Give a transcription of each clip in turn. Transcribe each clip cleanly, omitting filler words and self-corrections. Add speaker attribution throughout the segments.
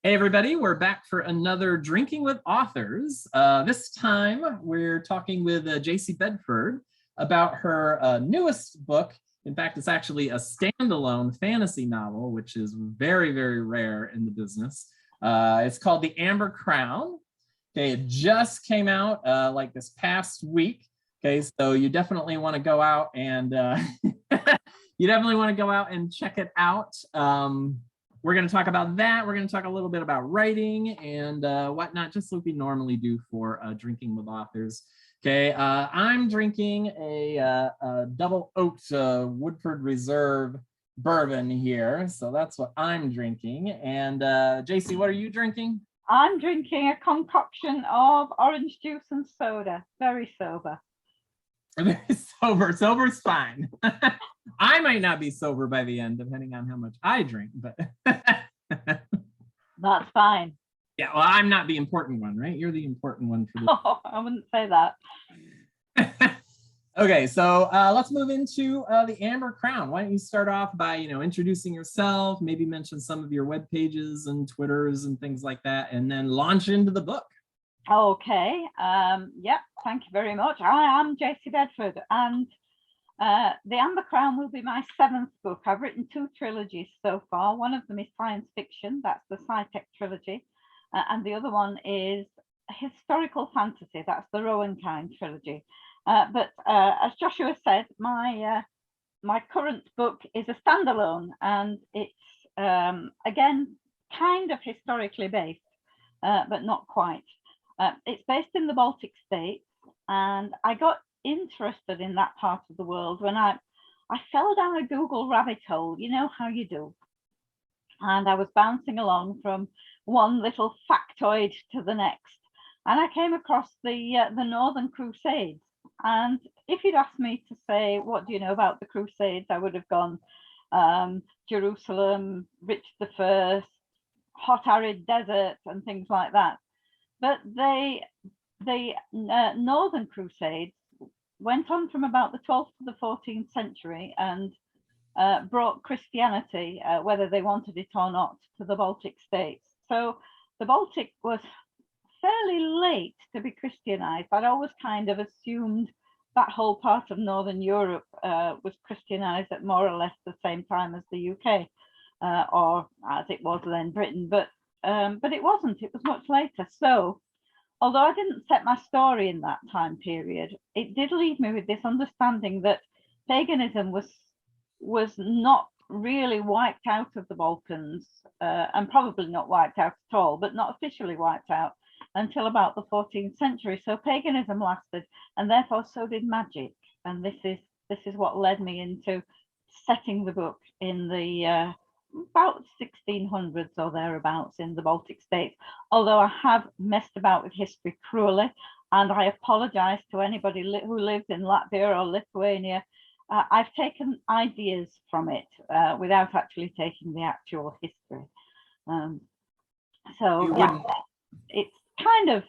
Speaker 1: Hey everybody, we're back for another Drinking with Authors. This time we're talking with Jacey Bedford about her newest book. In fact, it's actually a standalone fantasy novel, which is very, very rare in the business. It's called The Amber Crown. Okay, it just came out like this past week. Okay, so you definitely want to go out and check it out. We're going to talk about that. We're going to talk a little bit about writing and whatnot, just like we normally do for Drinking with Authors. Okay, I'm drinking a double oaked Woodford Reserve bourbon here. So that's what I'm drinking. And Jacey, what are you drinking?
Speaker 2: I'm drinking a concoction of orange juice and soda. Very sober.
Speaker 1: Very sober. Sober's fine. I might not be sober by the end, depending on how much I drink, but
Speaker 2: that's fine.
Speaker 1: Yeah, well, I'm not the important one, right? You're the important one for this.
Speaker 2: Oh, I wouldn't say that.
Speaker 1: Okay, so let's move into the Amber Crown. Why don't you start off by, introducing yourself, maybe mention some of your web pages and Twitters and things like that, and then launch into the book.
Speaker 2: Okay. Yeah, thank you very much. I am Jacey Bedford, and The Amber Crown will be my 7th book. I've written 2 trilogies so far. One of them is science fiction, that's the Sci-Tech trilogy, and the other one is historical fantasy, that's the Rowan-Kind trilogy. But as Joshua said, my current book is a standalone, and it's again kind of historically based, but not quite. It's based in the Baltic states, and I got interested in that part of the world when I fell down a Google rabbit hole, you know how you do, and I was bouncing along from one little factoid to the next, and I came across the Northern Crusades. And if you'd asked me to say, what do you know about the Crusades, I would have gone Jerusalem, Richard I, hot arid desert and things like that. But the Northern Crusades went on from about the 12th to the 14th century and brought Christianity, whether they wanted it or not, to the Baltic states. So the Baltic was fairly late to be Christianized. I'd always kind of assumed that whole part of Northern Europe was Christianized at more or less the same time as the UK, or as it was then Britain, but it wasn't. It was much later. So although I didn't set my story in that time period, it did leave me with this understanding that paganism was not really wiped out of the Balkans, and probably not wiped out at all, but not officially wiped out until about the 14th century. So paganism lasted, and therefore so did magic. And this is what led me into setting the book in the about 1600s or thereabouts in the Baltic states, although I have messed about with history cruelly, and I apologize to anybody who lives in Latvia or Lithuania. I've taken ideas from it without actually taking the actual history. So yeah, it's kind of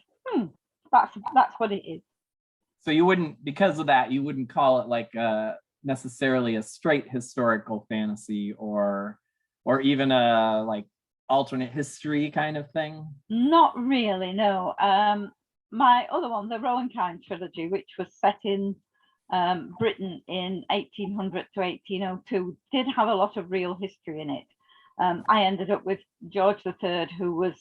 Speaker 2: that's what it is.
Speaker 1: So you wouldn't, because of that, you wouldn't call it like necessarily a straight historical fantasy or even a like alternate history kind of thing? Not
Speaker 2: really, no. My other one, the Rowan-Kind trilogy, which was set in Britain in 1800 to 1802, did have a lot of real history in it. I ended up with George III, who was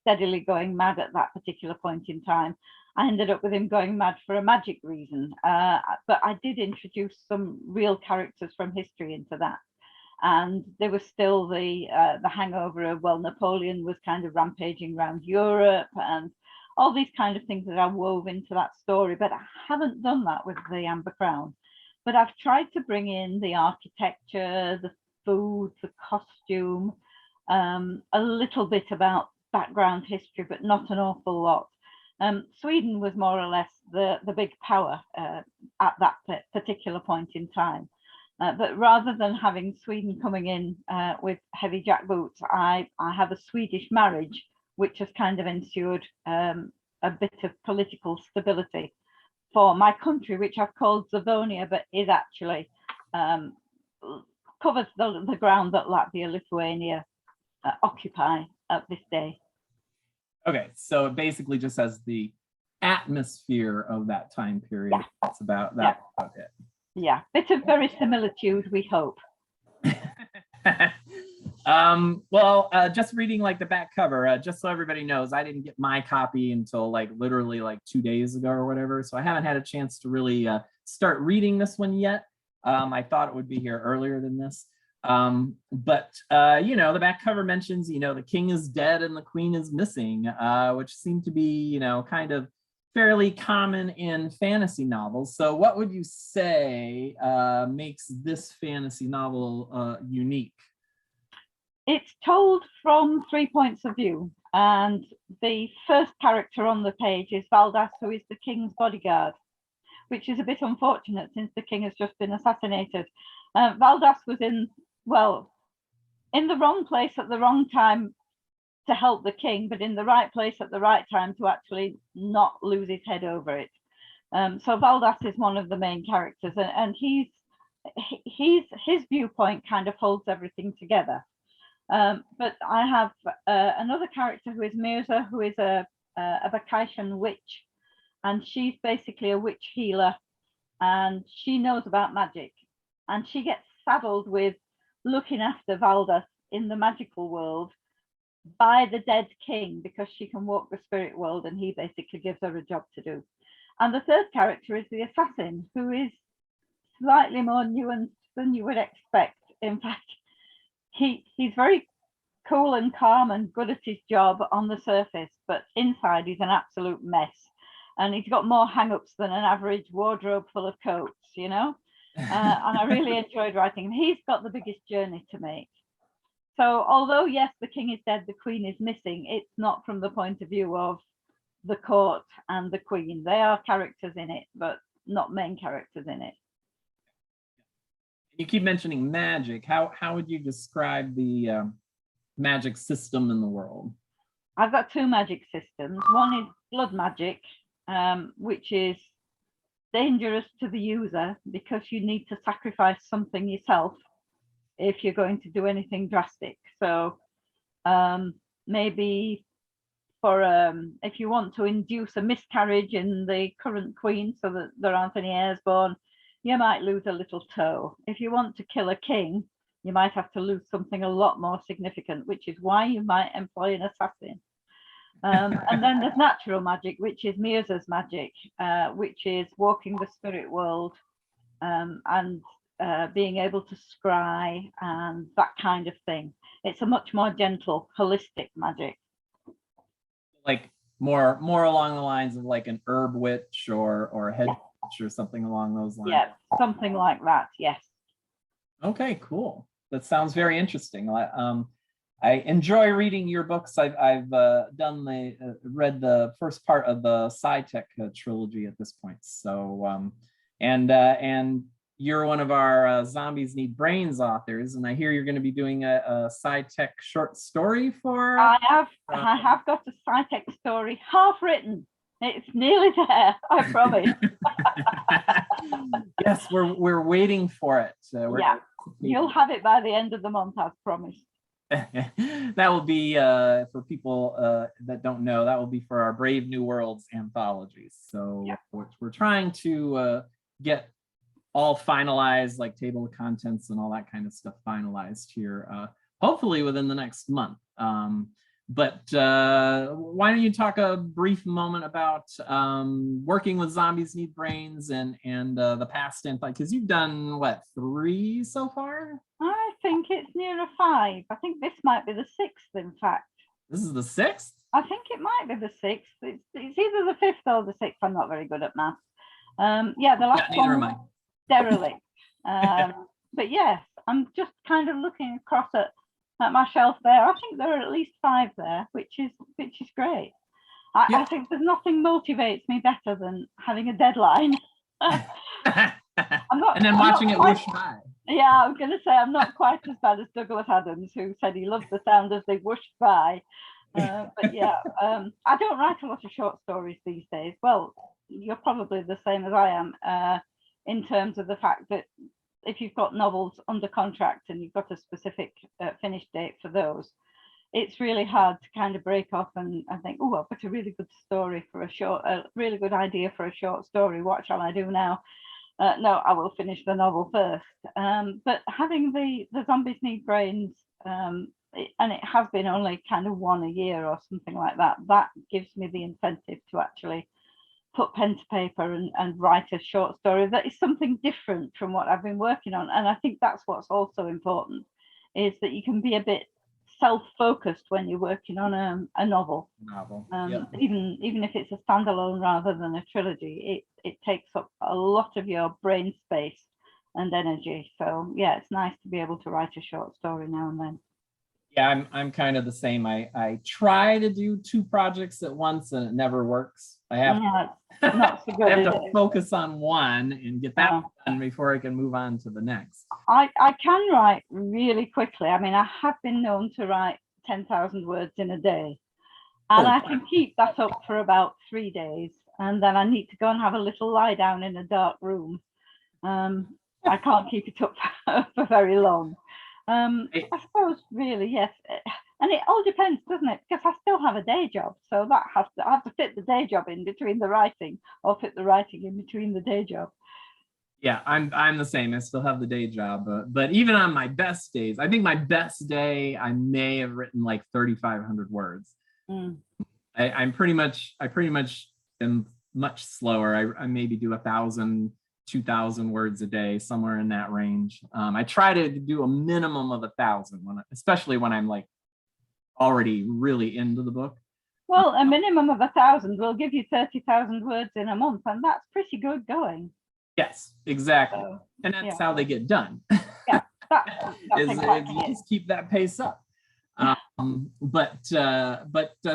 Speaker 2: steadily going mad at that particular point in time. I ended up with him going mad for a magic reason, but I did introduce some real characters from history into that. And there was still the hangover of, well, Napoleon was kind of rampaging around Europe and all these kind of things that I wove into that story. But I haven't done that with the Amber Crown. But I've tried to bring in the architecture, the food, the costume, a little bit about background history, but not an awful lot. Sweden was more or less the big power at that particular point in time. But rather than having Sweden coming in with heavy jackboots, I have a Swedish marriage, which has kind of ensured a bit of political stability for my country, which I've called Zavonia, but is actually covers the ground that Latvia, Lithuania occupy at this day.
Speaker 1: Okay, so it basically just has the atmosphere of that time period.
Speaker 2: Yeah.
Speaker 1: That's about that.
Speaker 2: Yeah.
Speaker 1: About it.
Speaker 2: Yeah, bit of verisimilitude, we hope.
Speaker 1: Well, just reading like the back cover, just so everybody knows, I didn't get my copy until like literally like 2 days ago or whatever, so I haven't had a chance to really start reading this one yet. I thought it would be here earlier than this. But you know, the back cover mentions, you know, the king is dead and the queen is missing, which seemed to be, you know, kind of fairly common in fantasy novels. So what would you say makes this fantasy novel unique?
Speaker 2: It's told from 3 points of view, and the first character on the page is Valdas, who is the king's bodyguard, which is a bit unfortunate since the king has just been assassinated. Valdas was in the wrong place at the wrong time to help the king, but in the right place at the right time to actually not lose his head over it. So Valdas is one of the main characters, and his viewpoint kind of holds everything together. But I have another character who is Mirza, who is a Vacation witch, and she's basically a witch healer, and she knows about magic, and she gets saddled with looking after Valdas in the magical world by the dead king, because she can walk the spirit world, and he basically gives her a job to do. And the third character is the assassin, who is slightly more nuanced than you would expect. In fact, he's very cool and calm and good at his job on the surface, but inside he's an absolute mess, and he's got more hang-ups than an average wardrobe full of coats, you know. And I really enjoyed writing him. He's got the biggest journey to make. So although yes, the king is dead, the queen is missing, it's not from the point of view of the court and the queen. They are characters in it, but not main characters in it.
Speaker 1: You keep mentioning magic. How would you describe the magic system in the world?
Speaker 2: I've got two magic systems. One is blood magic, which is dangerous to the user because you need to sacrifice something yourself if you're going to do anything drastic. So maybe for if you want to induce a miscarriage in the current queen so that there aren't any heirs born, you might lose a little toe. If you want to kill a king, you might have to lose something a lot more significant, which is why you might employ an assassin. And then there's natural magic, which is Mirza's magic, which is walking the spirit world and being able to scry and that kind of thing. It's a much more gentle, holistic magic.
Speaker 1: Like more along the lines of like an herb witch or a head witch or something along those lines.
Speaker 2: Yeah, something like that, yes.
Speaker 1: Okay, cool. That sounds very interesting. I enjoy reading your books. I've read the first part of the Sci-Tech trilogy at this point. So and you're one of our Zombies Need Brains authors, and I hear you're going to be doing a Sci-Tech short story for.
Speaker 2: I have got a Sci-Tech story half written. It's nearly there, I promise.
Speaker 1: Yes, we're waiting for it.
Speaker 2: Yeah, you'll have it by the end of the month, I've promised.
Speaker 1: That will be for people that don't know, that will be for our Brave New Worlds anthologies. So yeah, we're trying to get all finalized, like table of contents and all that kind of stuff finalized here, hopefully within the next month. But why don't you talk a brief moment about working with Zombies Need Brains and the past and because you've done what, 3 so far?
Speaker 2: I think it's nearer 5. I think this might be the 6th, in fact.
Speaker 1: This is the 6th?
Speaker 2: I think it might be the 6th. It's either the 5th or the 6th. I'm not very good at math. Yeah, the last one was Derelict. But yes, I'm just kind of looking across at my shelf there. I think there are at least 5 there, which is great. I think there's nothing motivates me better than having a deadline.
Speaker 1: And then watching it whoosh by.
Speaker 2: Yeah, I'm going to say I'm not quite as bad as Douglas Adams, who said he loved the sound as they whooshed by. But yeah, I don't write a lot of short stories these days. Well, you're probably the same as I am in terms of the fact that if you've got novels under contract and you've got a specific finish date for those, it's really hard to kind of break off and think, oh, I've got a really good story for a really good idea for a short story. What shall I do now? No, I will finish the novel first. But having the Zombies Need Brains, and it has been only kind of one a year or something like that, that gives me the incentive to actually put pen to paper and write a short story that is something different from what I've been working on. And I think that's what's also important, is that you can be a bit self-focused when you're working on a novel.
Speaker 1: Yep.
Speaker 2: Even if it's a standalone rather than a trilogy, it takes up a lot of your brain space and energy. So yeah, it's nice to be able to write a short story now and then.
Speaker 1: Yeah, I'm kind of the same. I try to do 2 projects at once and it never works. I have,
Speaker 2: not so good,
Speaker 1: I have to focus on one and get that done before I can move on to the next.
Speaker 2: I can write really quickly. I mean, I have been known to write 10,000 words in a day, and I can keep that up for about 3 days, and then I need to go and have a little lie down in a dark room. I can't keep it up for very long. I suppose really, yes. And it all depends, doesn't it? Because I still have a day job, so I have to fit the day job in between the writing, or fit the writing in between the day job.
Speaker 1: Yeah, I'm the same. I still have the day job, but even on my best days, I think my best day, I may have written like 3,500 words. I pretty much am much slower. I maybe do 1,000, 2,000 words a day, somewhere in that range. I try to do a minimum of 1,000, especially when I'm like already really into the book.
Speaker 2: Well, a minimum of 1,000 will give you 30,000 words in a month, and that's pretty good going.
Speaker 1: Yes, exactly. So, and that's how they get done.
Speaker 2: Yeah, that's exactly
Speaker 1: you just keep that pace up. But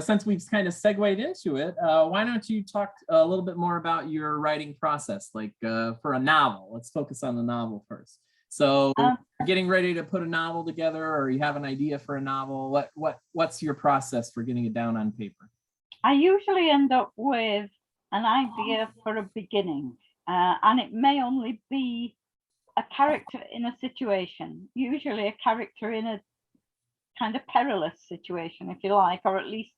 Speaker 1: since we've kind of segued into it, why don't you talk a little bit more about your writing process, like for a novel? Let's focus on the novel first. So you're getting ready to put a novel together, or you have an idea for a novel. What's your process for getting it down on paper?
Speaker 2: I usually end up with an idea for a beginning, and it may only be a character in a situation, usually a character in a kind of perilous situation, if you like, or at least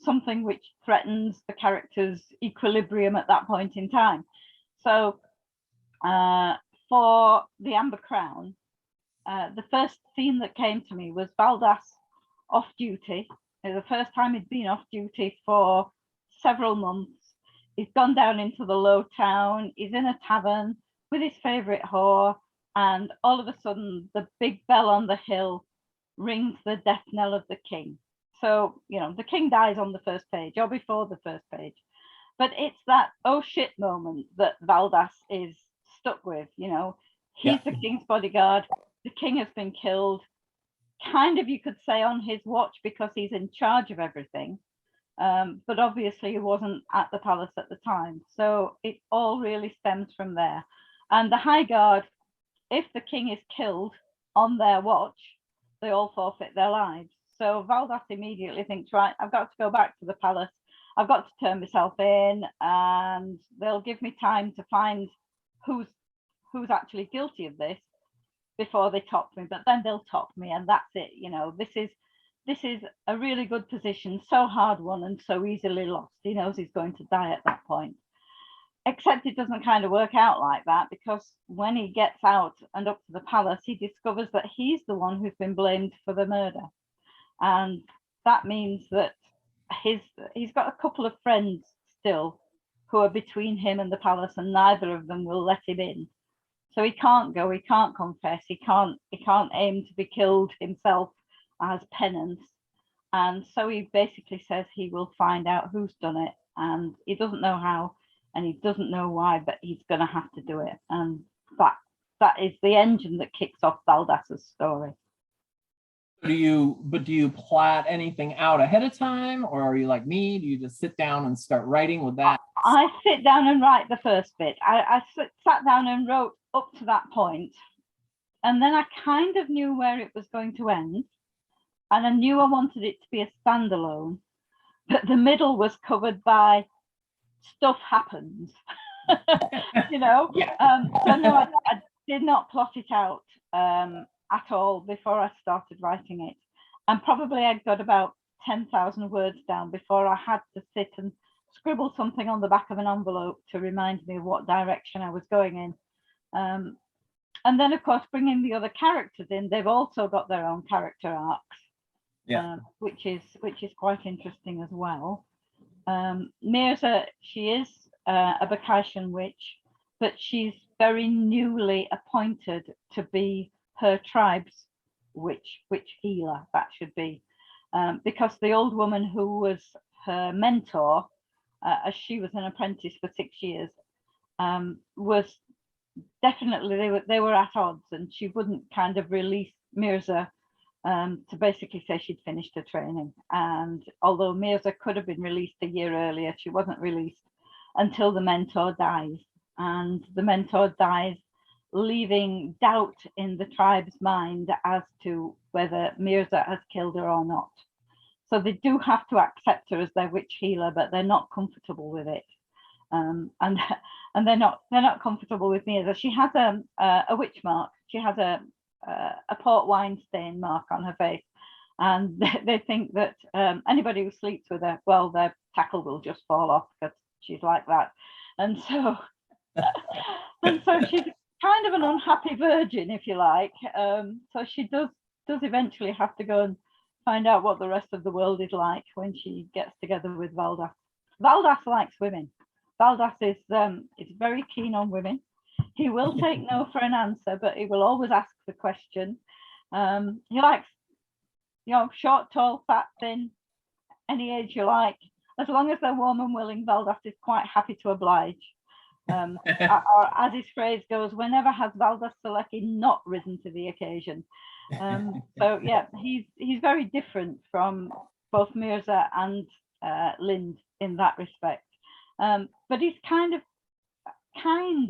Speaker 2: something which threatens the character's equilibrium at that point in time. So for the Amber Crown, the first scene that came to me was Valdas off duty. The first time he'd been off duty for several months. He's gone down into the low town. He's in a tavern with his favorite whore, and all of a sudden the big bell on the hill rings the death knell of the king. So, you know, the king dies on the first page or before the first page, but it's that oh shit moment that Valdas is stuck with. You know, he's the king's bodyguard. The king has been killed, kind of, you could say, on his watch, because he's in charge of everything. But obviously he wasn't at the palace at the time. So it all really stems from there. And the High Guard, if the king is killed on their watch, they all forfeit their lives. So Valdas immediately thinks, right, I've got to go back to the palace. I've got to turn myself in, and they'll give me time to find who's actually guilty of this before they top me. But then they'll top me, and that's it. You know, this is a really good position, so hard won and so easily lost. He knows he's going to die at that point. Except it doesn't kind of work out like that, because when he gets out and up to the palace, he discovers that he's the one who's been blamed for the murder. And that means that he's got a couple of friends still who are between him and the palace, and neither of them will let him in. So he can't go, he can't confess, he can't aim to be killed himself as penance. And so he basically says he will find out who's done it, and he doesn't know how, and he doesn't know why, but he's going to have to do it. And that is the engine that kicks off Valdas's story.
Speaker 1: Do you plot anything out ahead of time, or are you like me? Do you just sit down and start writing with that?
Speaker 2: I sit down and write the first bit. I sat down and wrote up to that point, and then I kind of knew where it was going to end, and I knew I wanted it to be a standalone, but the middle was covered by stuff happens. You know.
Speaker 1: Yeah.
Speaker 2: So no, I did not plot it out at all before I started writing it. And probably I got about 10,000 words down before I had to sit and scribble something on the back of an envelope to remind me of what direction I was going in. And then, of course, bringing the other characters in, they've also got their own character arcs, which is quite interesting as well. Mirza, she is a Bacchaitian witch, but she's very newly appointed to be her tribe's witch healer, that should be, because the old woman who was her mentor, as she was an apprentice for 6 years, was definitely, they were at odds, and she wouldn't kind of release Mirza to basically say she'd finished her training. And although Mirza could have been released a year earlier, she wasn't released until the mentor dies. And the mentor dies, leaving doubt in the tribe's mind as to whether Mirza has killed her or not. So they do have to accept her as their witch healer, but they're not comfortable with it. And they're not comfortable with Mirza. She has a witch mark. She has a port wine stain mark on her face, and they think that anybody who sleeps with her, well, their tackle will just fall off because she's like that. And so she's kind of an unhappy virgin, if you like. So she does eventually have to go and find out what the rest of the world is like when she gets together with Valdas. Valdas likes women. Valdas is very keen on women. He will take no for an answer, but he will always ask the question. He likes, short, tall, fat, thin, any age you like. As long as they're warm and willing, Valdas is quite happy to oblige. Or as his phrase goes, whenever has Valdas Selecki not risen to the occasion? So yeah, he's very different from both Mirza and Lind in that respect. But he's kind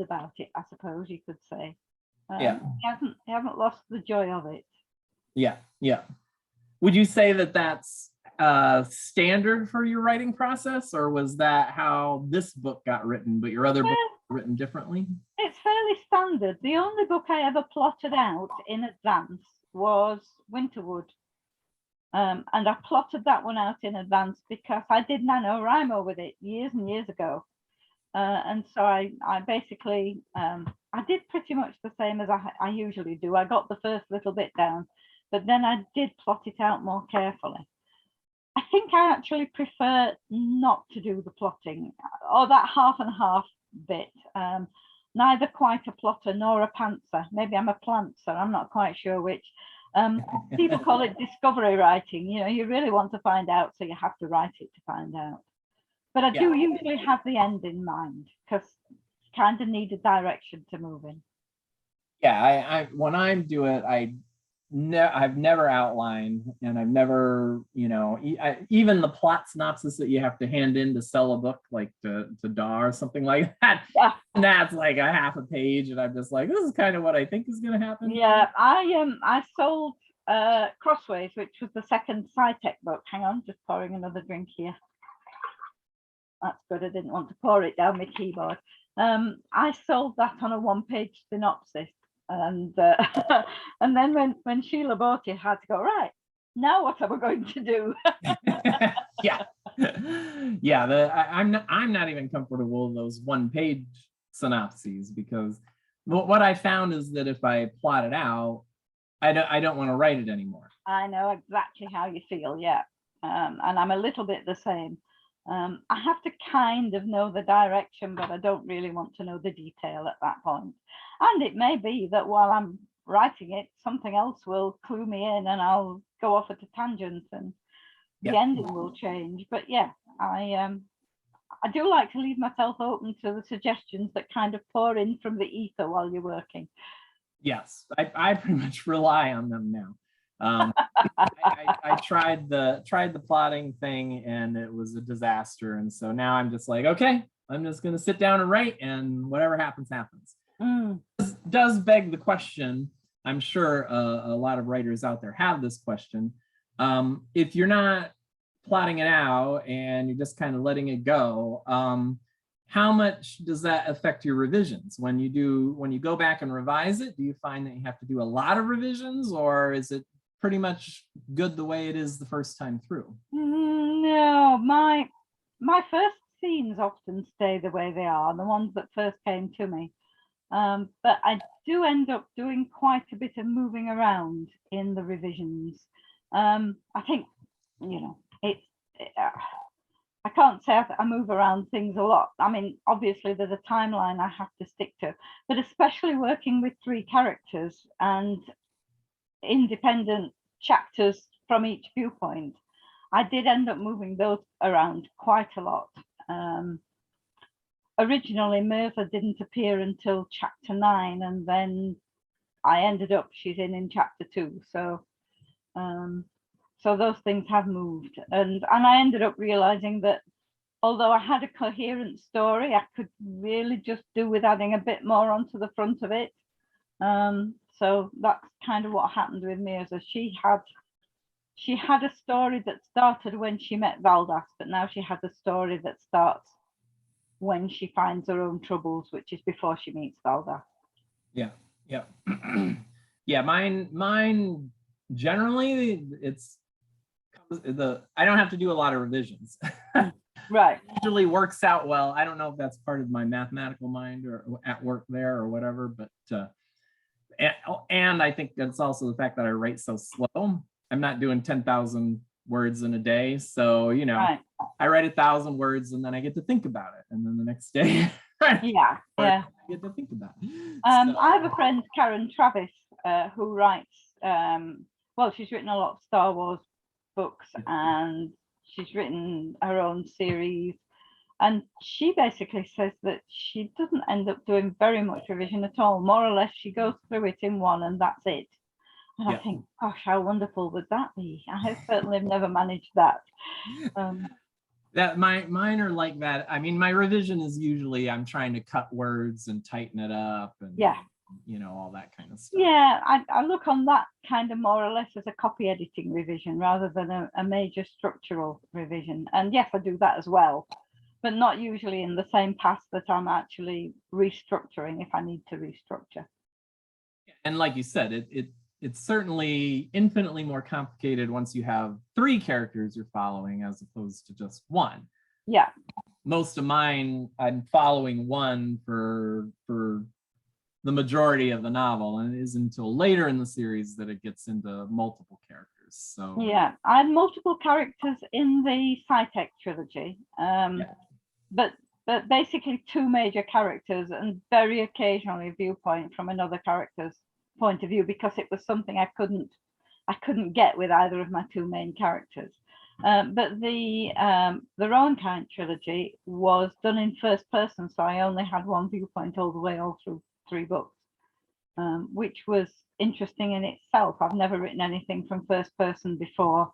Speaker 2: about it, I suppose you could say. He hasn't lost the joy of it.
Speaker 1: Yeah. Would you say that that's standard for your writing process, or was that how this book got written, but your other book was written differently?
Speaker 2: It's fairly standard. The only book I ever plotted out in advance was Winterwood. And I plotted that one out in advance because I did NaNoWriMo with it years and years ago. And so I basically, I did pretty much the same as I usually do. I got the first little bit down, but then I did plot it out more carefully. I think I actually prefer not to do the plotting, or that half and half bit. Neither quite a plotter nor a pantser. Maybe I'm a plantser, I'm not quite sure which. People call it discovery writing. You really want to find out, so you have to write it to find out. But I do usually have the end in mind, because you kind of need a direction to move in.
Speaker 1: Yeah, I when I do it, I've never outlined, and I've never, even the plot synopsis that you have to hand in to sell a book, like to DAW or something like that. Yeah. And that's like a half a page, and I'm just like, this is kind of what I think is going to happen.
Speaker 2: Yeah, I sold Crossways, which was the second SciTech book. Hang on, just pouring another drink here. That's good. I didn't want to pour it down my keyboard. I sold that on a one-page synopsis. And and then when Sheila bought it, I had to go, right, now what are we going to do? I'm not even comfortable with those one-page synopses, because what I found is that if I plot it out, I don't want to write it anymore. I know exactly how you feel, yeah. And I'm a little bit the same. I have to kind of know the direction, but I don't really want to know the detail at that point. And it may be that while I'm writing it, something else will clue me in, and I'll go off at a tangent, and the ending will change. But yeah, I do like to leave myself open to the suggestions that kind of pour in from the ether while you're working.
Speaker 1: Yes, I pretty much rely on them now. I tried the plotting thing, and it was a disaster. And so now I'm just like, okay, I'm just going to sit down and write, and whatever happens, happens. This does beg the question. I'm sure a lot of writers out there have this question. If you're not plotting it out and you're just kind of letting it go, how much does that affect your revisions? When you go back and revise it, do you find that you have to do a lot of revisions, or is it pretty much good the way it is the first time through?
Speaker 2: No, my first scenes often stay the way they are, the ones that first came to me. But I do end up doing quite a bit of moving around in the revisions. I think, you know, I can't say I move around things a lot. I mean, obviously there's a timeline I have to stick to, but especially working with 3 characters and independent chapters from each viewpoint, I did end up moving those around quite a lot. Originally, Mirza didn't appear until chapter 9, and then I ended up, she's in chapter 2. So so those things have moved, and I ended up realizing that although I had a coherent story, I could really just do with adding a bit more onto the front of it. So that's kind of what happened with Mirza. She had a story that started when she met Valdas, but now she has a story that starts when she finds her own troubles, which is before she meets Valdas.
Speaker 1: Yeah. Yeah, mine generally I don't have to do a lot of revisions.
Speaker 2: Right.
Speaker 1: Usually works out well. I don't know if that's part of my mathematical mind or at work there or whatever, but and I think that's also the fact that I write so slow. I'm not doing 10,000 words in a day, so you know, right. I write 1,000 words and then I get to think about it, and then the next day
Speaker 2: yeah
Speaker 1: I get to think about it.
Speaker 2: I have a friend, Karen Travis, who writes well, she's written a lot of Star Wars books, and she's written her own series, and she basically says that she doesn't end up doing very much revision at all. More or less she goes through it in one and that's it. And I think, gosh, how wonderful would that be? I have certainly never managed that.
Speaker 1: That mine are like that. I mean, my revision is usually I'm trying to cut words and tighten it up, and you know, all that kind of stuff.
Speaker 2: Yeah, I look on that kind of more or less as a copy editing revision rather than a major structural revision. And yes, I do that as well, but not usually in the same path that I'm actually restructuring if I need to restructure.
Speaker 1: And like you said, it's certainly infinitely more complicated once you have 3 characters you're following as opposed to just 1.
Speaker 2: Yeah.
Speaker 1: Most of mine, I'm following 1 for the majority of the novel, and it isn't until later in the series that it gets into multiple characters. So
Speaker 2: yeah, I had multiple characters in the Sci-Tech trilogy, but basically 2 major characters and very occasionally a viewpoint from another character's point of view, because it was something I couldn't get with either of my 2 main characters. But the Rowan trilogy was done in first person, so I only had 1 viewpoint all the way all through 3 books, which was interesting in itself. I've never written anything from first person before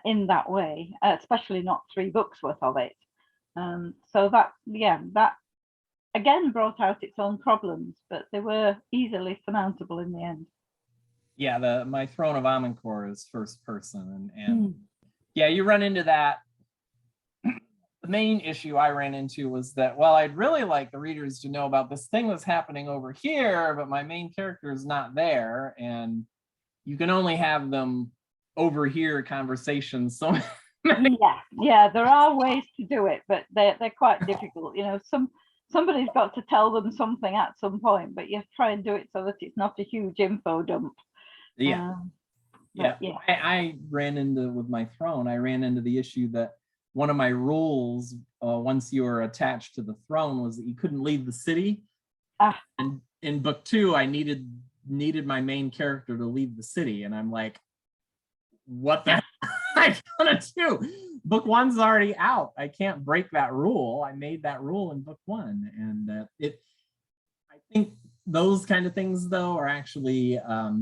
Speaker 2: in that way, especially not 3 books worth of it. So that again brought out its own problems, but they were easily surmountable in the end.
Speaker 1: Yeah, my Throne of Amancore is first person, and yeah, you run into that. The main issue I ran into was that, well, I'd really like the readers to know about this thing that's happening over here, but my main character is not there, and you can only have them overhear conversations. So
Speaker 2: yeah, there are ways to do it, but they're quite difficult. You know, somebody's got to tell them something at some point, but you try and do it so that it's not a huge info dump.
Speaker 1: I ran into, with my Throne, I ran into the issue that one of my rules once you were attached to the throne was that you couldn't leave the city. And in book 2, I needed my main character to leave the city, and I'm like, what the heck am I gonna do? Book 1's already out. I can't break that rule. I made that rule in book 1, and I think those kind of things though are actually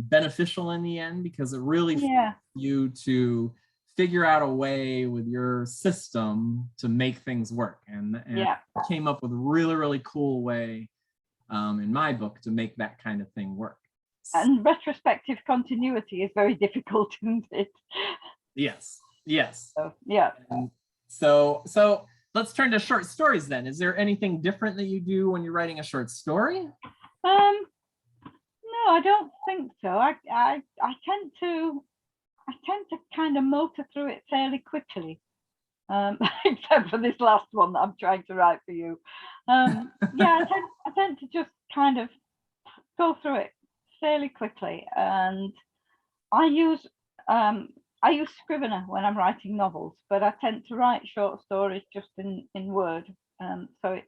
Speaker 1: beneficial in the end, because it really forces you to figure out a way with your system to make things work, and I came up with a really cool way in my book to make that kind of thing work.
Speaker 2: And retrospective continuity is very difficult, isn't it?
Speaker 1: Yes.
Speaker 2: So, yeah.
Speaker 1: And so let's turn to short stories then. Is there anything different that you do when you're writing a short story?
Speaker 2: No, I don't think so. I tend to tend to kind of motor through it fairly quickly, except for this last one that I'm trying to write for you. Yeah, I tend to just kind of go through it fairly quickly, and I use Scrivener when I'm writing novels, but I tend to write short stories just in Word, so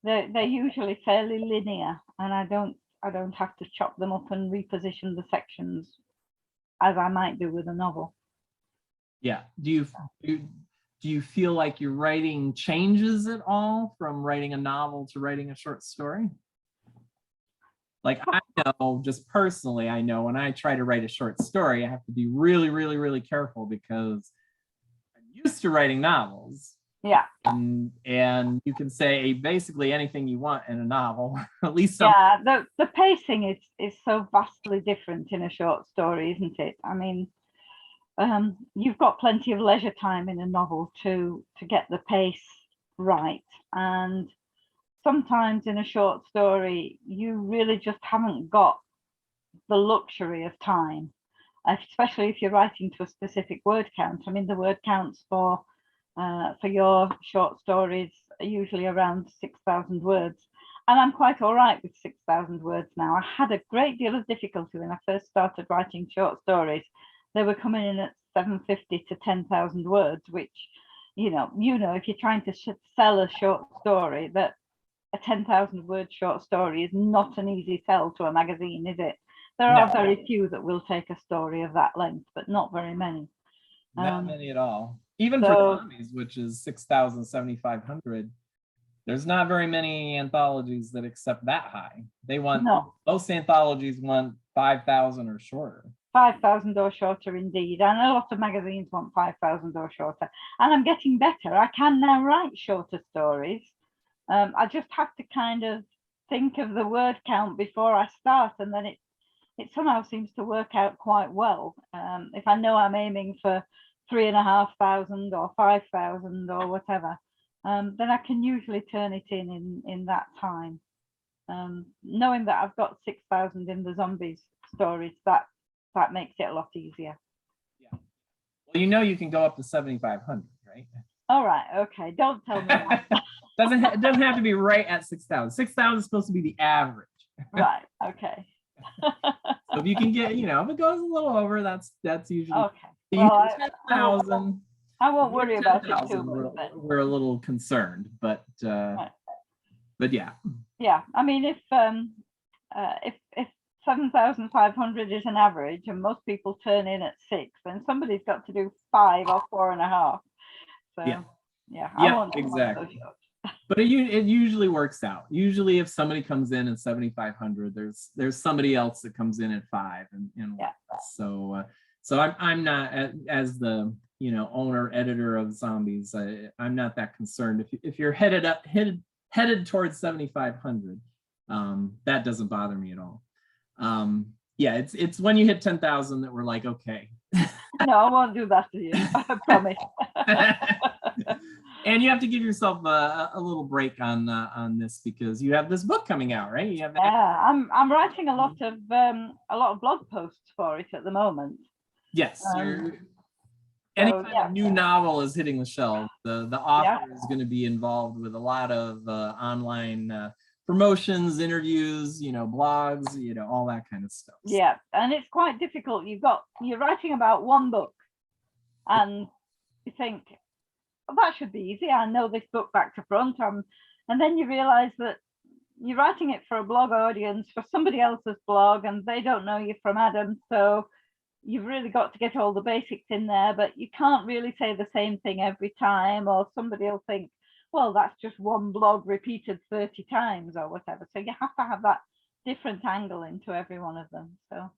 Speaker 2: they're usually fairly linear, and I don't have to chop them up and reposition the sections as I might do with a novel.
Speaker 1: Yeah. Do you feel like your writing changes at all from writing a novel to writing a short story? Like, I know, just personally, I know when I try to write a short story, I have to be really, really, really careful because I'm used to writing novels.
Speaker 2: Yeah.
Speaker 1: And you can say basically anything you want in a novel, at least some.
Speaker 2: Yeah, the pacing is so vastly different in a short story, isn't it? I mean, you've got plenty of leisure time in a novel to get the pace right, and sometimes in a short story you really just haven't got the luxury of time, especially if you're writing to a specific word count. I mean, the word counts for your short stories are usually around 6,000 words, and I'm quite all right with 6,000 words now. I had a great deal of difficulty when I first started writing short stories. They were coming in at 750 to 10,000 words, which, you know, if you're trying to sell a short story, that a 10,000 word short story is not an easy sell to a magazine, is it? There are very few that will take a story of that length, but not very many.
Speaker 1: Not many at all. Even for zombies, which is 6,000, 7,500, there's not very many anthologies that accept that high. They want, most anthologies want 5,000 or shorter.
Speaker 2: 5,000 or shorter, indeed. And a lot of magazines want 5,000 or shorter. And I'm getting better. I can now write shorter stories. I just have to kind of think of the word count before I start, and then it somehow seems to work out quite well. If I know I'm aiming for 3,500 or 5,000 or whatever, then I can usually turn it in that time. Knowing that I've got 6,000 in the zombies stories, that makes it a lot easier.
Speaker 1: Yeah. Well, you know, you can go up to 7,500, right?
Speaker 2: All right. Okay. Don't tell me that.
Speaker 1: It doesn't have to be right at 6,000. 6,000 is supposed to be the average.
Speaker 2: Right. Okay.
Speaker 1: So if you can get, you know, if it goes a little over, that's usually
Speaker 2: okay. Well,
Speaker 1: 10,000.
Speaker 2: I won't worry about it too
Speaker 1: much. We're a little concerned, but
Speaker 2: right.
Speaker 1: But yeah.
Speaker 2: Yeah. I mean, if 7,500 is an average and most people turn in at 6, then somebody's got to do 5 or 4.5. So yeah, I won't
Speaker 1: exactly. But it usually works out. Usually if somebody comes in at 7,500, there's somebody else that comes in at 5 and so I'm not, as the, you know, owner editor of Zombies, I'm not that concerned. If you're headed towards 7,500, that doesn't bother me at all. Yeah, it's when you hit 10,000 that we're like, okay.
Speaker 2: No, I won't do that to you. I promise.
Speaker 1: And you have to give yourself a little break on this because you have this book coming out, right? You have that.
Speaker 2: Yeah, I'm writing a lot of blog posts for it at the moment.
Speaker 1: Yes, anytime a new novel is hitting the shelf, the author is going to be involved with a lot of online promotions, interviews, you know, blogs, you know, all that kind of stuff.
Speaker 2: Yeah, and it's quite difficult. You're writing about one book, and you think, well, that should be easy. I know this book back to front. And then you realize that you're writing it for a blog audience, for somebody else's blog, and they don't know you from Adam. So you've really got to get all the basics in there, but you can't really say the same thing every time, or somebody will think, well, that's just one blog repeated 30 times or whatever. So you have to have that different angle into every one of them. So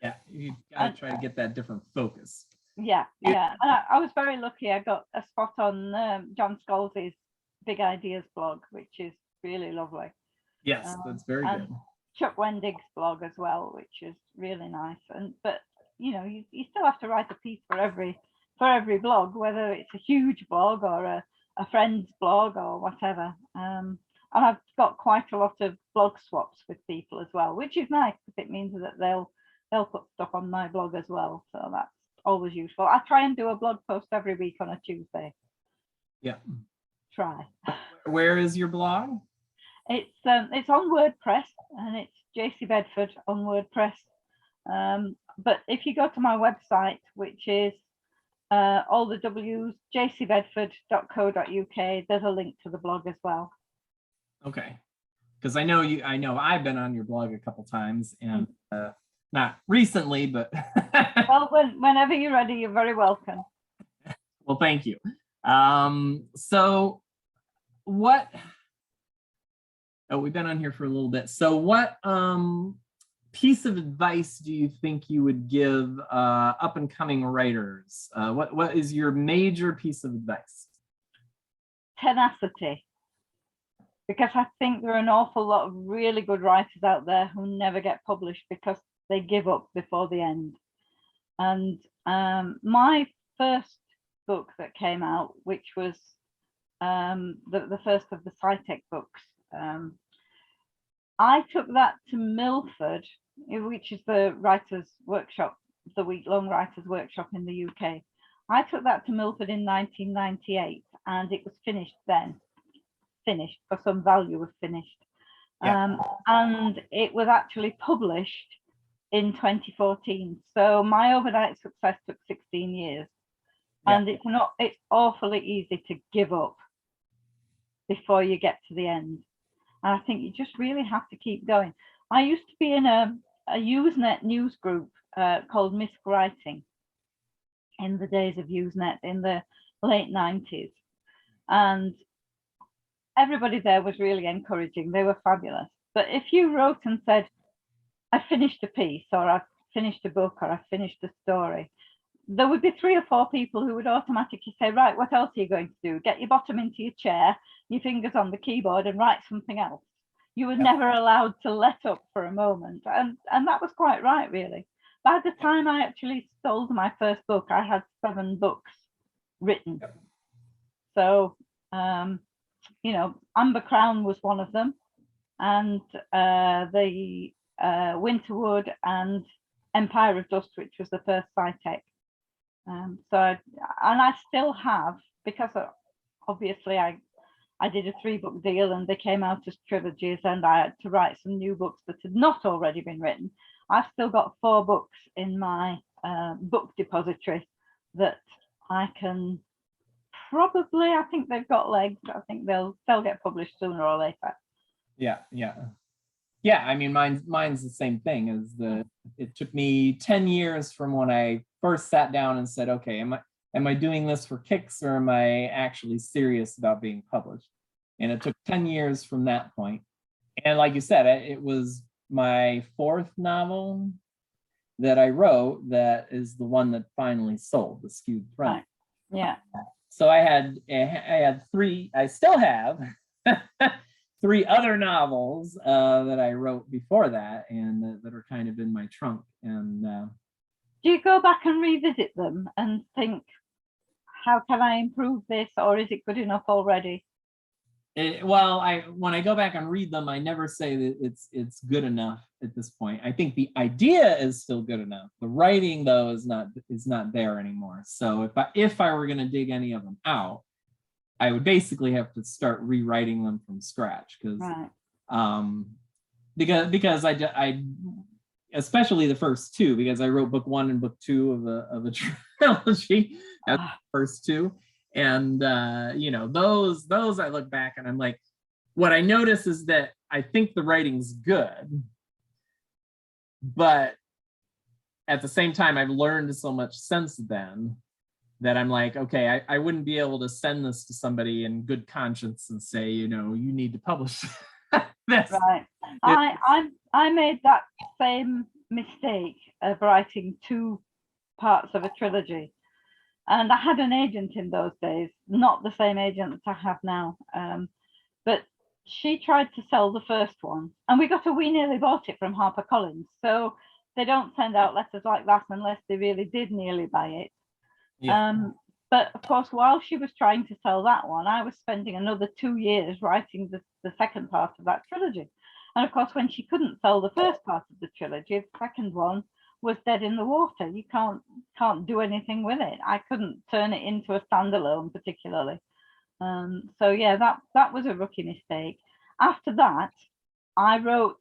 Speaker 1: yeah, you gotta try to get that different focus.
Speaker 2: Yeah. And I was very lucky. I got a spot on John Scalzi's Big Ideas blog, which is really lovely.
Speaker 1: Yes, that's very good.
Speaker 2: Chuck Wendig's blog as well, which is really nice. But you know, you still have to write a piece for every blog, whether it's a huge blog or a friend's blog or whatever. And I've got quite a lot of blog swaps with people as well, which is nice because it means that they'll put stuff on my blog as well. So always useful. I try and do a blog post every week on a Tuesday.
Speaker 1: Yeah.
Speaker 2: Try.
Speaker 1: Where is your blog?
Speaker 2: It's on WordPress, and it's Jacey Bedford on WordPress. But if you go to my website, which is all the W's, jacybedford.co.uk, there's a link to the blog as well.
Speaker 1: Okay, because I know I've been on your blog a couple times, and not recently, but
Speaker 2: well, whenever you're ready, you're very welcome.
Speaker 1: Well, thank you. So what? Oh, we've been on here for a little bit. So what piece of advice do you think you would give up and coming writers? What is your major piece of advice?
Speaker 2: Tenacity. Because I think there are an awful lot of really good writers out there who never get published because they give up before the end. And my first book that came out, which was the first of the SciTech books, I took that to Milford, which is the writers' workshop, the week-long writers' workshop in the UK. I took that to Milford in 1998, and it was finished then. Finished for some value of finished.
Speaker 1: Yeah.
Speaker 2: And it was actually published in 2014. So my overnight success took 16 years.
Speaker 1: Yeah.
Speaker 2: And it's awfully easy to give up before you get to the end. And I think you just really have to keep going. I used to be in a Usenet news group called Misc Writing in the days of Usenet in the late 90s. And everybody there was really encouraging. They were fabulous. But if you wrote and said, I finished a piece, or I finished a book, or I finished a story, there would be 3 or 4 people who would automatically say, right, what else are you going to do? Get your bottom into your chair, your fingers on the keyboard, and write something else. You were never allowed to let up for a moment. And that was quite right, really. By the time I actually sold my first book, I had 7 books written. So, you know, Amber Crown was one of them, and the Winterwood and Empire of Dust, which was the first SciTech. So I still have, because obviously I did a 3-book deal and they came out as trilogies, and I had to write some new books that had not already been written. I've still got 4 books in my book depository that I can probably, I think they've got legs. I think they'll get published sooner or later.
Speaker 1: Yeah. I mean, mine's the same thing. It took me 10 years from when I first sat down and said, okay, am I doing this for kicks, or am I actually serious about being published? And it took 10 years from that point. And like you said, it was my 4th novel that I wrote that is the one that finally sold, The Skewed Throne.
Speaker 2: Right. Yeah.
Speaker 1: So I had 3, I still have 3 other novels that I wrote before that, and that are kind of in my trunk. And
Speaker 2: do you go back and revisit them and think, how can I improve this, or is it good enough already?
Speaker 1: When I go back and read them, I never say that it's good enough at this point. I think the idea is still good enough. The writing, though, is not there anymore. So if I were going to dig any of them out, I would basically have to start rewriting them from scratch, because I especially the first 2, because I wrote book 1 and book 2 of a trilogy as the first 2. And you know, those I look back and I'm like, what I notice is that I think the writing's good, but at the same time, I've learned so much since then that I'm like, okay, I wouldn't be able to send this to somebody in good conscience and say, you know, you need to publish this.
Speaker 2: Right. I made that same mistake of writing 2 parts of a trilogy. And I had an agent in those days, not the same agent that I have now. But she tried to sell the first one, and we nearly bought it from HarperCollins. So they don't send out letters like that unless they really did nearly buy it. Yeah. But of course, while she was trying to sell that one, I was spending another 2 years writing the second part of that trilogy. And of course, when she couldn't sell the first part of the trilogy, the second one was dead in the water. You can't do anything with it. I couldn't turn it into a standalone particularly. So yeah, that was a rookie mistake. After that, I wrote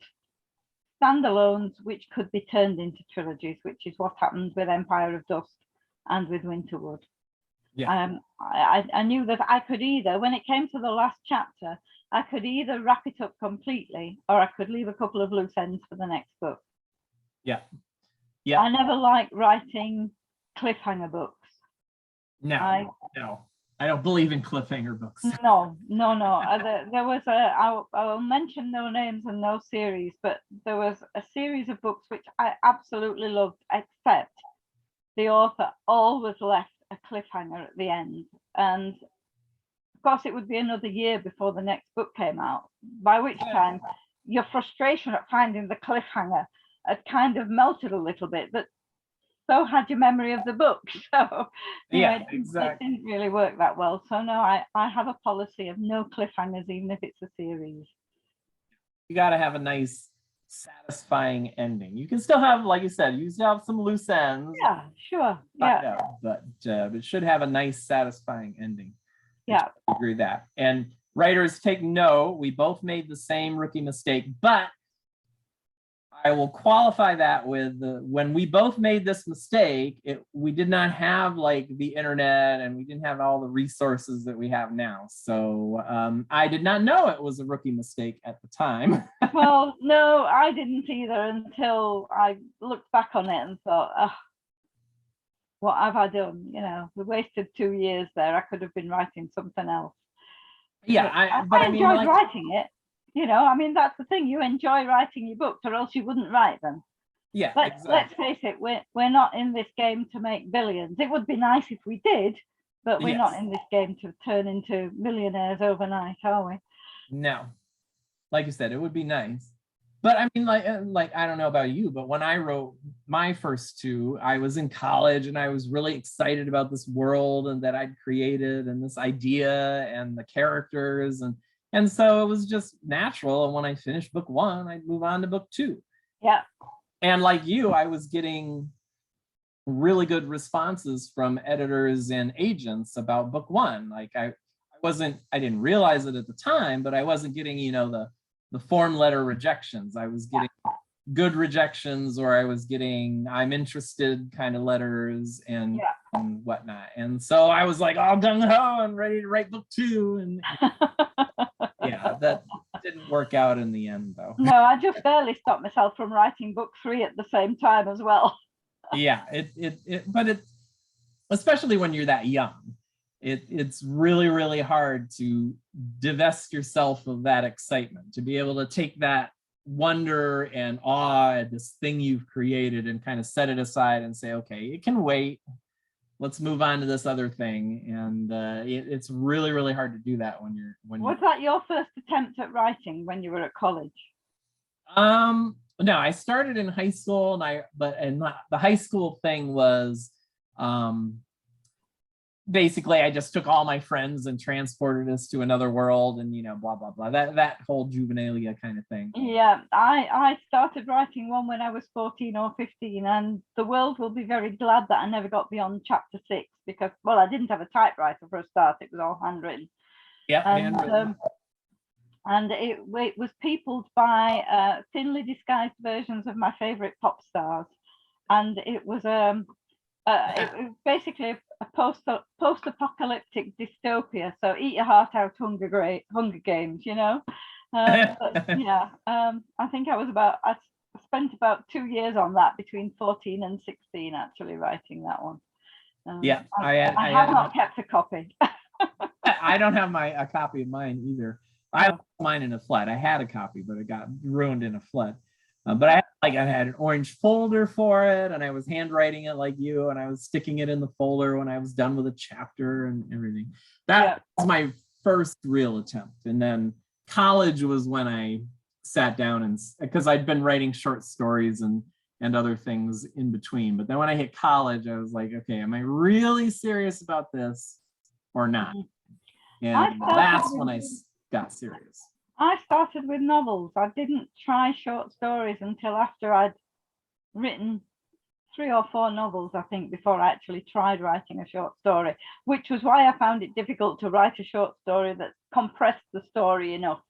Speaker 2: standalones which could be turned into trilogies, which is what happened with Empire of Dust and with Winterwood.
Speaker 1: Yeah.
Speaker 2: I knew that I could either, when it came to the last chapter, I could either wrap it up completely or I could leave a couple of loose ends for the next book.
Speaker 1: Yeah. Yeah.
Speaker 2: I never liked writing cliffhanger books.
Speaker 1: No, I don't believe in cliffhanger books.
Speaker 2: No. There was I will mention no names and no series, but there was a series of books which I absolutely loved, except the author always left a cliffhanger at the end. And of course, it would be another year before the next book came out, by which time your frustration at finding the cliffhanger had kind of melted a little bit, but so had your memory of the book. So
Speaker 1: Yeah,
Speaker 2: exactly. It didn't really work that well. So no, I have a policy of no cliffhangers, even if it's a series.
Speaker 1: You got to have a nice, satisfying ending. You can still have, like you said, you still have some loose ends.
Speaker 2: Yeah, sure. Yeah.
Speaker 1: But it should have a nice, satisfying ending.
Speaker 2: Yeah.
Speaker 1: I agree with that. And writers, take note, we both made the same rookie mistake, but I will qualify that with when we both made this mistake, we did not have like the internet and we didn't have all the resources that we have now. So I did not know it was a rookie mistake at the time.
Speaker 2: Well, no, I didn't either until I looked back on it and thought, oh, what have I done? You know, we wasted 2 years there. I could have been writing something else.
Speaker 1: Yeah,
Speaker 2: I enjoyed writing it. You know, I mean, that's the thing. You enjoy writing your books, or else you wouldn't write them.
Speaker 1: Yeah,
Speaker 2: let's face it. We're not in this game to make billions. It would be nice if we did, but we're not in this game to turn into millionaires overnight, are we?
Speaker 1: No, like you said, it would be nice. But I mean, like I don't know about you, but when I wrote my first two, I was in college and I was really excited about this world and that I'd created and this idea and the characters and so it was just natural. And when I finished book one, I'd move on to book two.
Speaker 2: Yeah.
Speaker 1: And like you, I was getting really good responses from editors and agents about book one. Like I didn't realize it at the time, but I wasn't getting, you know, the form letter rejections. I was getting good rejections, or I was getting I'm interested kind of letters and whatnot. And so I was like all gung ho and ready to write book two. And yeah, that didn't work out in the end though.
Speaker 2: No, I just barely stopped myself from writing book three at the same time as well.
Speaker 1: Yeah, but it, especially when you're that young, it's really, really hard to divest yourself of that excitement, to be able to take that wonder and awe at this thing you've created and kind of set it aside and say, okay, it can wait. Let's move on to this other thing. And it's really, really hard to do that when you're.
Speaker 2: Was that your first attempt at writing when you were at college?
Speaker 1: No, I started in high school, and the high school thing was basically I just took all my friends and transported us to another world and, you know, blah, blah, blah, that whole juvenilia kind of thing.
Speaker 2: Yeah, I started writing one when I was 14 or 15, and the world will be very glad that I never got beyond chapter 6 because, well, I didn't have a typewriter for a start. It was all handwritten.
Speaker 1: Yeah, handwritten.
Speaker 2: And it was peopled by thinly disguised versions of my favorite pop stars. And it was basically a post-apocalyptic dystopia. So eat your heart out, Hunger Games, you know. I think I spent about 2 years on that between 14 and 16, actually writing that one. I have not kept a copy.
Speaker 1: I don't have a copy of mine either. I lost mine in a flood. I had a copy, but it got ruined in a flood. But I had an orange folder for it, and I was handwriting it like you, and I was sticking it in the folder when I was done with a chapter and everything. That was my first real attempt. And then college was when I sat down and because I'd been writing short stories and other things in between. But then when I hit college, I was like, okay, am I really serious about this or not? And that's when I got serious.
Speaker 2: I started with novels. I didn't try short stories until after I'd written 3 or 4 novels, I think, before I actually tried writing a short story, which was why I found it difficult to write a short story that compressed the story enough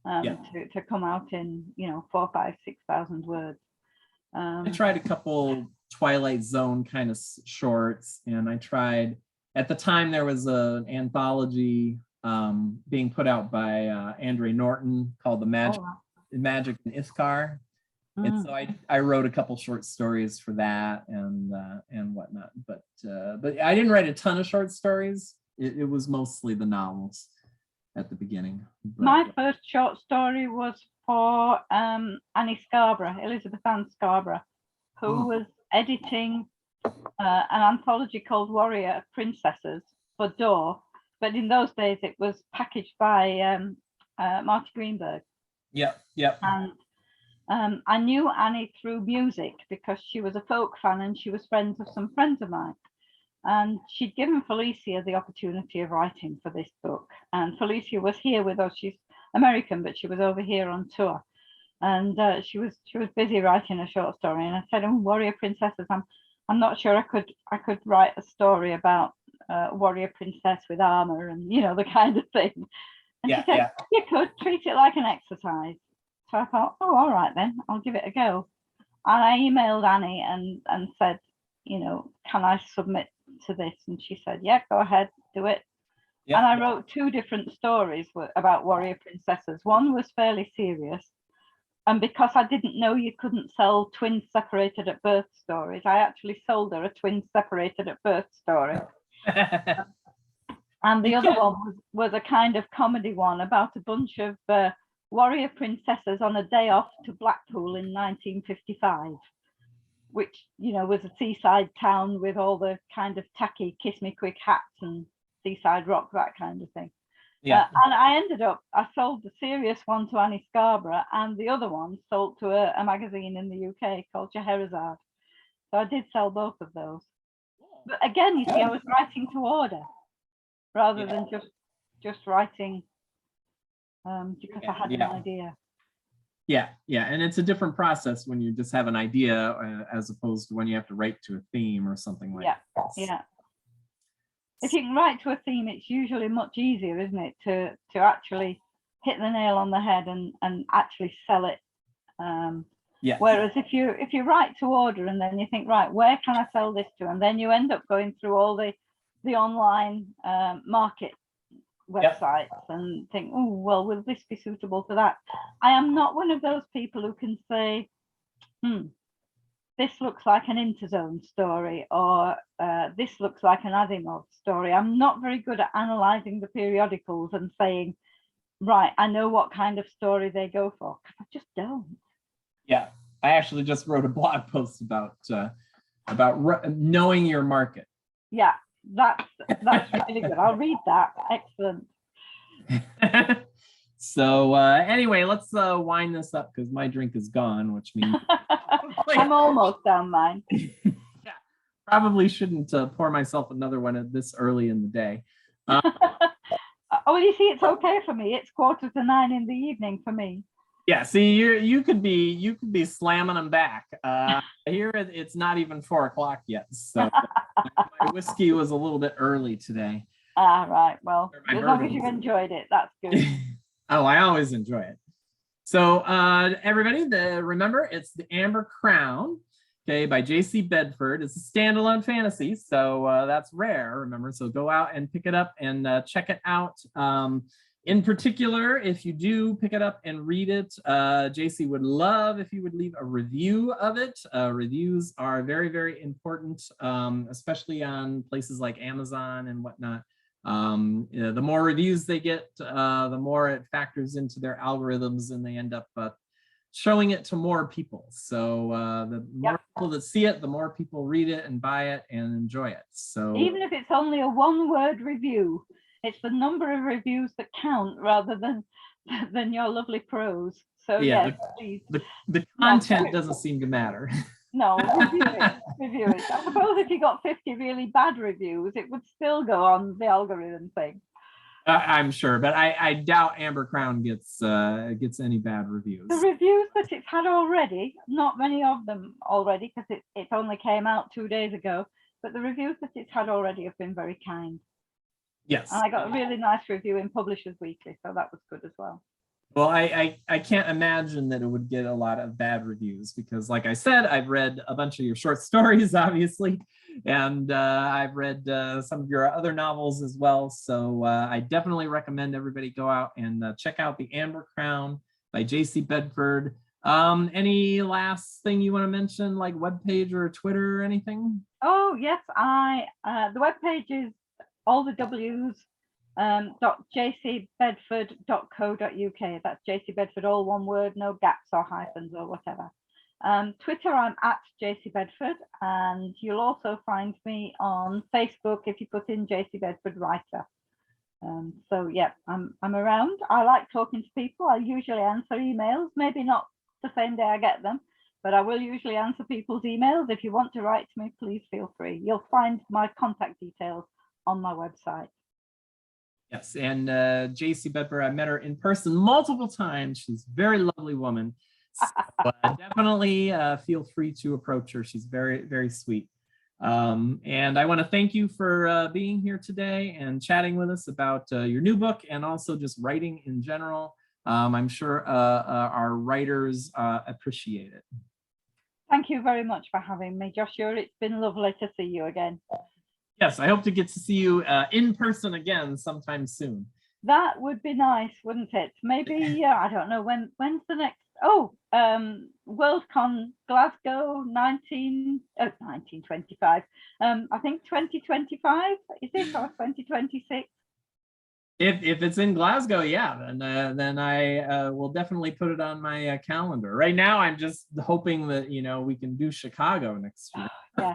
Speaker 2: to come out in, 4, 5, 6,000 words.
Speaker 1: I tried a couple Twilight Zone kind of shorts, and I tried, at the time there was an anthology being put out by Andre Norton called The Magic in Ithcar. And so I wrote a couple short stories for that and whatnot, but I didn't write a ton of short stories. It was mostly the novels at the beginning. But,
Speaker 2: my first short story was for Annie Scarborough, Elizabeth Ann Scarborough, who was editing an anthology called Warrior Princesses for Door, but in those days it was packaged by Marty Greenberg.
Speaker 1: Yeah.
Speaker 2: And I knew Annie through music because she was a folk fan and she was friends with some friends of mine. And she'd given Felicia the opportunity of writing for this book. And Felicia was here with us. She's American, but she was over here on tour. And she was busy writing a short story. And I said, "Oh, Warrior Princesses, I'm not sure I could write a story about a warrior princess with armor and the kind of thing." And she said, "You could treat it like an exercise." So I thought, "Oh, all right then, I'll give it a go." And I emailed Annie and said, "Can I submit to this?" And she said, "Yeah, go ahead, do it." And I wrote 2 different stories about warrior princesses. One was fairly serious. And because I didn't know you couldn't sell twins separated at birth stories, I actually sold her a twins separated at birth story. And the other one was a kind of comedy one about a bunch of warrior princesses on a day off to Blackpool in 1955, which, was a seaside town with all the kind of tacky kiss me quick hats and seaside rock, that kind of thing. And I sold the serious one to Annie Scarborough, and the other one sold to a magazine in the UK called Scheherazade. So I did sell both of those. But again, you see, I was writing to order rather than just writing because I had an idea.
Speaker 1: Yeah, and it's a different process when you just have an idea as opposed to when you have to write to a theme or something like that.
Speaker 2: Yeah. If you can write to a theme, it's usually much easier, isn't it, to actually hit the nail on the head and actually sell it. Whereas if you write to order and then you think, right, where can I sell this to? And then you end up going through all the online market websites and think, oh, well, will this be suitable for that? I am not one of those people who can say, this looks like an Interzone story, or this looks like an Asimov story. I'm not very good at analysing the periodicals and saying, right, I know what kind of story they go for, because I just don't.
Speaker 1: Yeah, I actually just wrote a blog post about knowing your market.
Speaker 2: Yeah, that's really good. I'll read that. Excellent.
Speaker 1: So anyway, let's wind this up because my drink is gone, which means
Speaker 2: I'm almost down mine.
Speaker 1: Yeah, probably shouldn't pour myself another one at this early in the day.
Speaker 2: Oh, you see, it's okay for me. It's 8:45 in the evening for me.
Speaker 1: Yeah, see, you could be slamming them back. Here it's not even 4 o'clock yet, so my whiskey was a little bit early today.
Speaker 2: Right. Well, as long as you enjoyed it, that's good.
Speaker 1: Oh, I always enjoy it. So everybody, remember, it's The Amber Crown, okay, by Jacey Bedford. It's a standalone fantasy, so that's rare, remember. So go out and pick it up and check it out. In particular, if you do pick it up and read it, Jacey would love if you would leave a review of it. Reviews are very, very important, especially on places like Amazon and whatnot. The more reviews they get, the more it factors into their algorithms and they end up showing it to more people. So the more people that see it, the more people read it and buy it and enjoy it. So
Speaker 2: even if it's only a 1-word review, it's the number of reviews that count rather than your lovely prose. So
Speaker 1: yeah, the content doesn't seem to matter.
Speaker 2: No, review it. I suppose if you got 50 really bad reviews, it would still go on the algorithm thing.
Speaker 1: I'm sure, but I doubt Amber Crown gets any bad reviews.
Speaker 2: The reviews that it's had already, not many of them already, because it only came out 2 days ago, but the reviews that it's had already have been very kind.
Speaker 1: Yes.
Speaker 2: And I got a really nice review in Publishers Weekly, so that was good as well.
Speaker 1: Well, I can't imagine that it would get a lot of bad reviews because, like I said, I've read a bunch of your short stories, obviously, and I've read some of your other novels as well. So I definitely recommend everybody go out and check out The Amber Crown by Jacey Bedford. Any last thing you want to mention, like webpage or Twitter or anything?
Speaker 2: Oh, yes, the webpage is all the W's. .jacybedford.co.uk. That's Jacey Bedford, all one word, no gaps or hyphens or whatever. Twitter, I'm at Jacey Bedford, and you'll also find me on Facebook if you put in Jacey Bedford Writer. So yeah, I'm around. I like talking to people. I usually answer emails, maybe not the same day I get them, but I will usually answer people's emails. If you want to write to me, please feel free. You'll find my contact details on my website.
Speaker 1: Yes, and Jacey Bedford, I met her in person multiple times. She's a very lovely woman. So, definitely feel free to approach her. She's very, very sweet. And I want to thank you for being here today and chatting with us about your new book and also just writing in general. I'm sure our writers appreciate it.
Speaker 2: Thank you very much for having me, Joshua. It's been lovely to see you again.
Speaker 1: Yes, I hope to get to see you in person again sometime soon.
Speaker 2: That would be nice, wouldn't it? Maybe, I don't know, when's the next, Worldcon Glasgow 1925. I think 2025, is it, or 2026?
Speaker 1: If it's in Glasgow, yeah, then I will definitely put it on my calendar. Right now, I'm just hoping that, we can do Chicago next year.
Speaker 2: Yeah.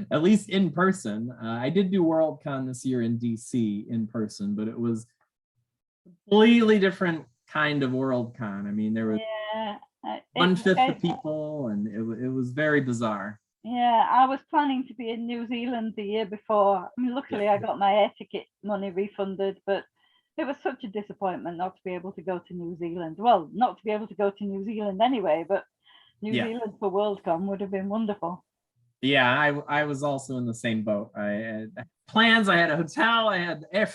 Speaker 1: At least in person. I did do Worldcon this year in DC in person, but it was a completely different kind of Worldcon. I mean, there was 1/5 the people, and it was very bizarre.
Speaker 2: Yeah, I was planning to be in New Zealand the year before. I mean, luckily I got my air ticket money refunded, but it was such a disappointment not to be able to go to New Zealand. Well, not to be able to go to New Zealand anyway, but New Zealand for Worldcon would have been wonderful.
Speaker 1: Yeah, I was also in the same boat. I had plans, I had a hotel, I had I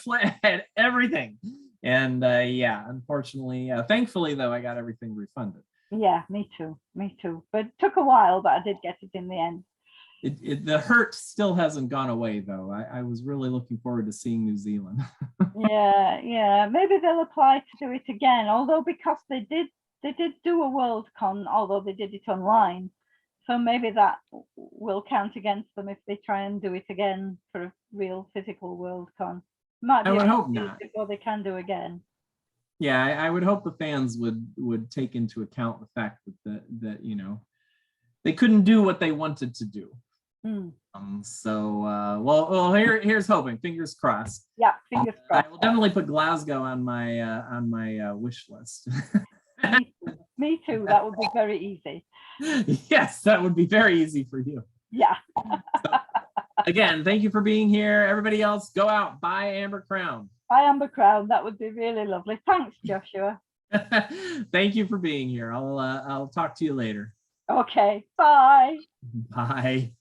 Speaker 1: had everything. And unfortunately, thankfully though, I got everything refunded.
Speaker 2: Yeah, me too. But it took a while, but I did get it in the end.
Speaker 1: The hurt still hasn't gone away though. I was really looking forward to seeing New Zealand.
Speaker 2: Yeah, maybe they'll apply to do it again, although because they did do a Worldcon, although they did it online. So maybe that will count against them if they try and do it again for a real physical Worldcon. Might be
Speaker 1: I would hope not.
Speaker 2: Before they can do again.
Speaker 1: Yeah, I would hope the fans would take into account the fact that they couldn't do what they wanted to do. Well, here's hoping. Fingers crossed.
Speaker 2: Yeah, fingers crossed.
Speaker 1: I will definitely put Glasgow on my wish list.
Speaker 2: Me too. That would be very easy.
Speaker 1: Yes, that would be very easy for you.
Speaker 2: Yeah.
Speaker 1: Again, thank you for being here. Everybody else, go out, buy Amber Crown.
Speaker 2: Buy Amber Crown. That would be really lovely. Thanks, Joshua.
Speaker 1: Thank you for being here. I'll talk to you later.
Speaker 2: Okay. Bye.
Speaker 1: Bye.